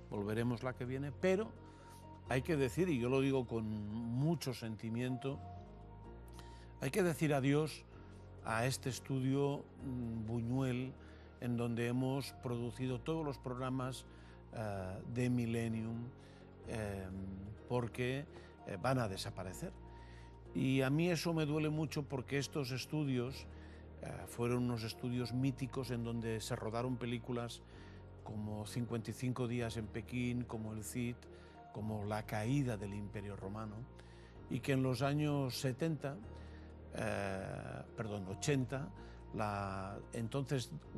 volveremos la que viene, pero hay que decir, y yo lo digo con mucho sentimiento, hay que decir adiós a este estudio Buñuel, en donde hemos producido todos los programas de Millennium, porque van a desaparecer. Y a mí eso me duele mucho, porque estos estudios fueron unos estudios míticos en donde se rodaron películas como 55 días en Pekín, como El Cid, como La caída del Imperio Romano, y que en los años 80,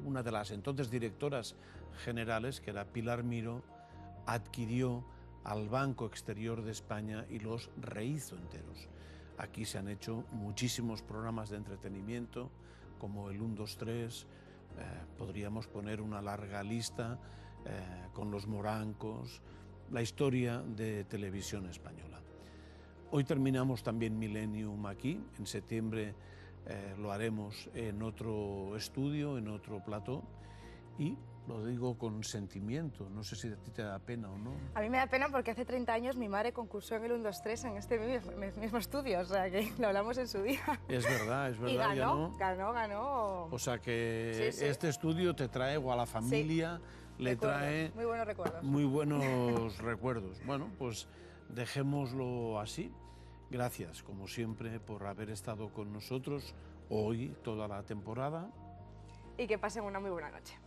una de las entonces directoras generales, que era Pilar Miró, adquirió al Banco Exterior de España y los rehizo enteros. Aquí se han hecho muchísimos programas de entretenimiento, como el 1, 2, 3, podríamos poner una larga lista, con los Morancos, la historia de televisión española. Hoy terminamos también Millennium aquí, en septiembre lo haremos en otro estudio, en otro plató, y lo digo con sentimiento, no sé si a ti te da pena o no. A mí me da pena porque hace 30 años mi madre concursó en el 1, 2, 3 en este mismo estudio, o sea que lo hablamos en su día. Es verdad, Y ganó. O sea que sí. Este estudio te trae o a la familia le trae muy buenos recuerdos. muy buenos recuerdos. Bueno, pues dejémoslo así. Gracias, como siempre, por haber estado con nosotros hoy, toda la temporada. Y que pasen una muy buena noche.